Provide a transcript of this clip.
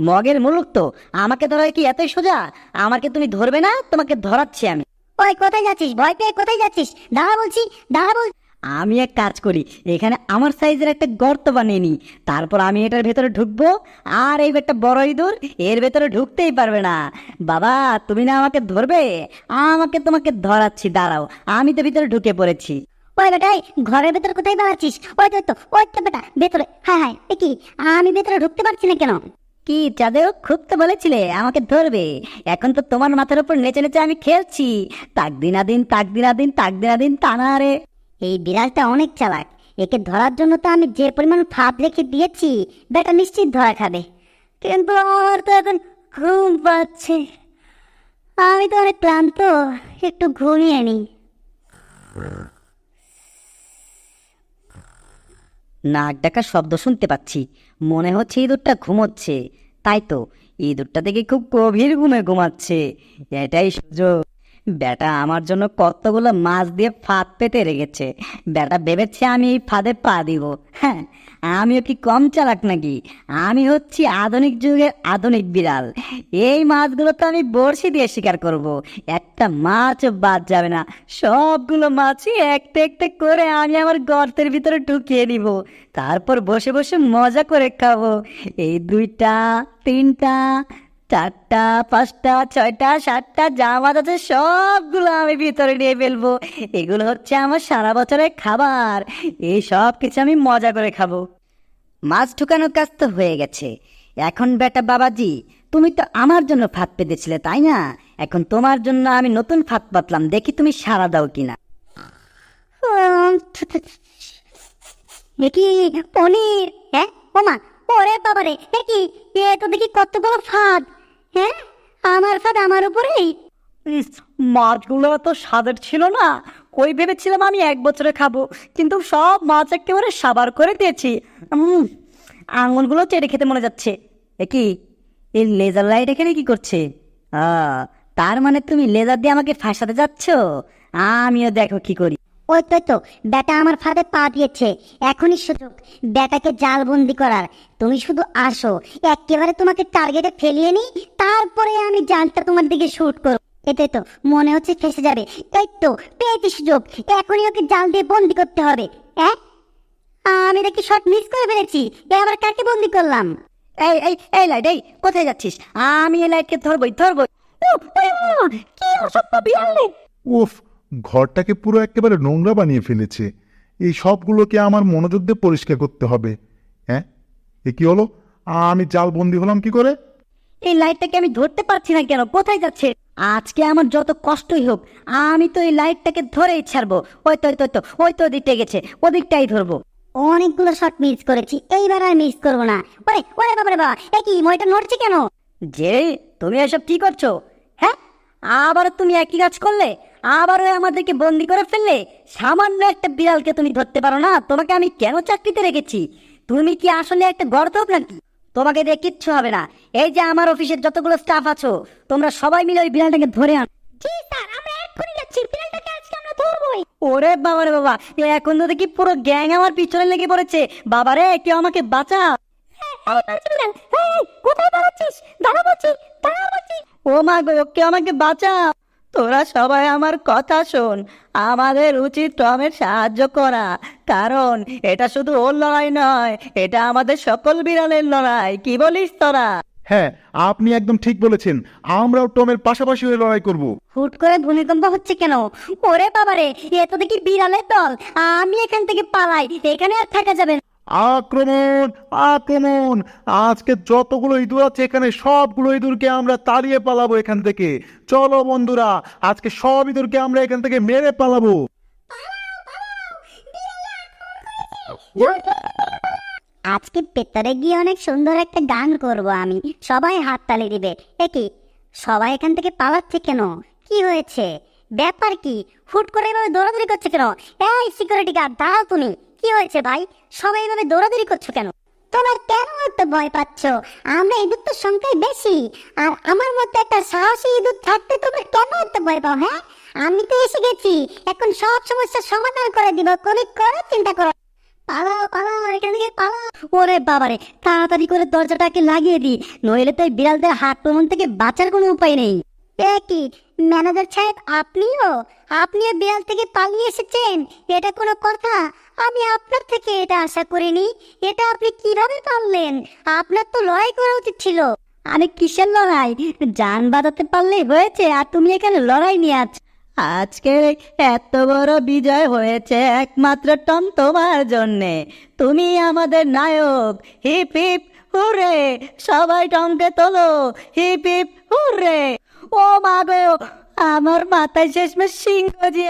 মগের মুলুক তো, আমাকে ধরা কি এতই সোজা? আমাকে তুমি ধরবে না, তোমাকে ধরাচ্ছি আমি। ওই কোথায় যাচ্ছিস? ভয় পেয়ে কোথায় যাচ্ছিস? দাঁড়া বলছি, দাঁড়া বল। আমি এক কাজ করি, এখানে আমার সাইজের একটা গর্ত বানিয়ে নিই, তারপর আমি এটার ভেতরে ঢুকবো। আর এই একটা বড় ইঁদুর এর ভেতরে ঢুকতেই পারবে না। বাবা, তুমি না আমাকে ধরবে? আমাকে তোমাকে ধরাচ্ছি, দাঁড়াও, আমি তো ভিতরে ঢুকে পড়েছি। ওই বেটাই, ঘরের ভেতর কোথায় দাঁড়াচ্ছিস? ওই তো বেটা ভেতরে। হ্যাঁ হ্যাঁ, এ কি, আমি ভেতরে ঢুকতে পারছি না কেন? কি চাঁদেও খুব তো বলেছিলে আমাকে ধরবে, এখন তো তোমার মাথার উপর নেচে নেচে আমি খেলছি। তাক দিনাদিন, তাক দিনাদিন, তাক দিনাদিন, তা না রে। এই বিড়ালটা অনেক চালাক। একে ধরার জন্য তো আমি যে পরিমাণ ফাঁদ রেখে দিয়েছি, বেটা নিশ্চিত ধরা খাবে। কিন্তু আমার তো এখন ঘুম পাচ্ছে। আমি তো অনেক ক্লান্ত, একটু ঘুমিয়ে নিই। নাক ডাকার শব্দ শুনতে পাচ্ছি, মনে হচ্ছে ইঁদুরটা ঘুমোচ্ছে। তাই তো, ইঁদুরটা দেখে খুব গভীর ঘুমে ঘুমাচ্ছে। এটাই সুযোগ। বেটা আমার জন্য কতগুলো মাছ দিয়ে ফাঁদ পেতে রেখেছে। বেটা ভেবেছে আমি এই ফাঁদে পা দিব। হ্যাঁ, আমিও কি কম চালাক নাকি? আমি হচ্ছি আধুনিক যুগের আধুনিক বিড়াল। এই মাছগুলো তো আমি বড়শি দিয়ে শিকার করব। একটা মাছও বাদ যাবে না। সবগুলো মাছই একটা একটা করে আমি আমার গর্তের ভিতরে ঢুকিয়ে দিব। তারপর বসে বসে মজা করে খাবো। এই 2টা, 3টা, 4টা, 5টা, 6টা, 7টা যা মাছ আছে সবগুলো আমি ভিতরে নিয়ে ফেলবো। এগুলো হচ্ছে আমার সারা বছরের খাবার। এই সব কিছু আমি মজা করে খাবো। মাছ ঢুকানোর কাজ তো হয়ে গেছে। এখন বেটা বাবাজি, তুমি তো আমার জন্য ফাঁদ পেতেছিলে তাই না? এখন তোমার জন্য আমি নতুন ফাঁদ পাতলাম, দেখি তুমি সাড়া দাও কিনা। এ কি পনির? হ্যাঁ, ওমা, ওরে বাবারে, এ কি, এ তো দেখি কত বড় ফাঁদ। হ্যাঁ, আমার ফাঁদ আমার উপরেই। ইস, মাছগুলো তো স্বাদের ছিল না। কই ভেবেছিলাম আমি 1 বছরে খাবো, কিন্তু সব মাছ একেবারে সাবার করে দিয়েছি। আঙুলগুলো চেটে খেতে মনে যাচ্ছে। এ কি, এই লেজার লাইট এখানে কি করছে? তার মানে তুমি লেজার দিয়ে আমাকে ফাঁসাতে যাচ্ছ? আমিও দেখো কি করি। ওই তো বেটা আমার ফাঁদে পা দিয়েছে। এখনই সুযোগ বেটাকে জালবন্দি করার। তুমি শুধু আসো, একেবারে তোমাকে টার্গেটে ফেলিয়ে নি, তারপরে আমি জালটা তোমার দিকে শুট করব। এতে তো মনে হচ্ছে ফেসে যাবে। এই তো পেয়েছি সুযোগ, এখনই ওকে জাল দিয়ে বন্দি করতে হবে। হ্যাঁ, আমি দেখি শট মিস করে ফেলেছি। এবার কাকে বন্দি করলাম? এই এই এই লাইট, এই কোথায় যাচ্ছিস? আমি এই লাইটকে ধরবই ধরবই। কি অসভ্য বিড়াল রে! উফ, ঘরটাকে পুরো একেবারে নোংরা বানিয়ে ফেলেছে। এই সবগুলোকে আমার মনোযোগ দিয়ে পরিষ্কার করতে হবে। হ্যাঁ, এ কি হলো? আমি জালবন্দি হলাম কি করে? এই লাইটটাকে আমি ধরতে পারছি না কেন? কোথায় যাচ্ছে? আজকে আমার যত কষ্টই হোক, আমি তো এই লাইটটাকে ধরেই ছাড়বো। ওই তো ওদিকটা গেছে, ওদিকটাই ধরবো। অনেকগুলো শট মিস করেছি, এইবার আর মিস করবো না। ওরে ওরে বাবারে বাবা, এ কি, মইটা নড়ছে কেন? যে, তুমি এসব কি করছো? হ্যাঁ, আবার তুমি একই কাজ করলে, আবারও আমাদেরকে বন্দি করে ফেললে। সামান্য একটা বিড়ালকে তুমি ধরতে পারো না? তোমাকে আমি কেন চাকরিতে রেখেছি? তুমি কি আসলে একটা গর্দভ নাকি? তোমাকে দিয়ে কিচ্ছু হবে না। এই যে আমার অফিসের যতগুলো স্টাফ আছো, তোমরা সবাই মিলে ওই বিড়ালটাকে ধরে আনো। জি স্যার, আমরা এক্ষুনি যাচ্ছি। বিড়ালটাকে আজকে আমরা ধরবই। ওরে বাবা রে বাবা, এখন তো দেখি পুরো গ্যাং আমার পিছনে লেগে পড়েছে। বাবা রে, কেউ আমাকে বাঁচা। কোথায় দাঁড়াচ্ছিস? দাঁড়া বলছি, দাঁড়া বলছি। ও মা গো, কেউ আমাকে বাঁচা। তোরা সবাই আমার কথা শোন। আমাদের উচিত টমের সাহায্য করা, কারণ এটা শুধু ওর লড়াই নয়, এটা আমাদের সকল বিড়ালের লড়াই। কি বলিস তোরা? হ্যাঁ, আপনি একদম ঠিক বলেছেন। আমরাও টমের পাশাপাশি হয়ে লড়াই করব। হুট করে ভূমিকম্প হচ্ছে কেন? ওরে বাবারে, এ তো দেখি বিড়ালের দল। আমি এখান থেকে পালাই, এখানে আর থাকা যাবে না। আক্রমণ, আক্রমণ! আজকে যতগুলো ইঁদুর আছে এখানে সবগুলো ইঁদুরকে আমরা তাড়িয়ে পালাবো এখান থেকে। চলো বন্ধুরা, আজকে সব ইঁদুরকে আমরা এখান থেকে মেরে পালাবো। আজকে পেতারে গিয়ে অনেক সুন্দর একটা গান করব আমি। সবাই হাততালি দিবে। এ কি, সবাই এখান থেকে পালাচ্ছে কেন? কি হয়েছে? ব্যাপার কি? হুট করে এভাবে দৌড়াদৌড়ি করছে কেন? এই সিকিউরিটি গার্ড, দাঁড়াও তুমি। কি হয়েছে ভাই? সবাই এভাবে দৌড়াদৌড়ি করছো কেন? তোমরা কেন এত ভয় পাচ্ছ? আমরা ইঁদুর তো সংখ্যায় বেশি, আর আমার মতো একটা সাহসী ইঁদুর থাকতে তোমরা কেন এত ভয় পাও? হ্যাঁ, আমি তো এসে গেছি, এখন সব সমস্যার সমাধান করে দিব। কোনো চিন্তা করো। পালাও পালাও এখান থেকে পালাও। ওরে বাবারে, তাড়াতাড়ি করে দরজাটাকে লাগিয়ে দি, নইলে তো এই বিড়ালদের আক্রমণ থেকে বাঁচার কোনো উপায় নেই। এ কি ম্যানেজার সাহেব, আপনিও বিড়াল থেকে পালিয়ে এসেছেন? এটা কোনো কথা? আমি আপনার থেকে এটা আশা করিনি। এটা আপনি কিভাবে পারলেন? আপনার তো লড়াই করা উচিত ছিল। আরে কিসের লড়াই? জান বাঁচাতে পারলেই হয়েছে, আর তুমি এখানে লড়াই নিয়ে আছো। আজকে এত বড় বিজয় হয়েছে একমাত্র টম তোমার জন্যে। তুমি আমাদের নায়ক। হিপ হিপ হুররে, সবাই টমকে তোলো, হিপ হিপ হুররে। ও মা গো, আমার মাথায় শেষমেশ সিংহ যে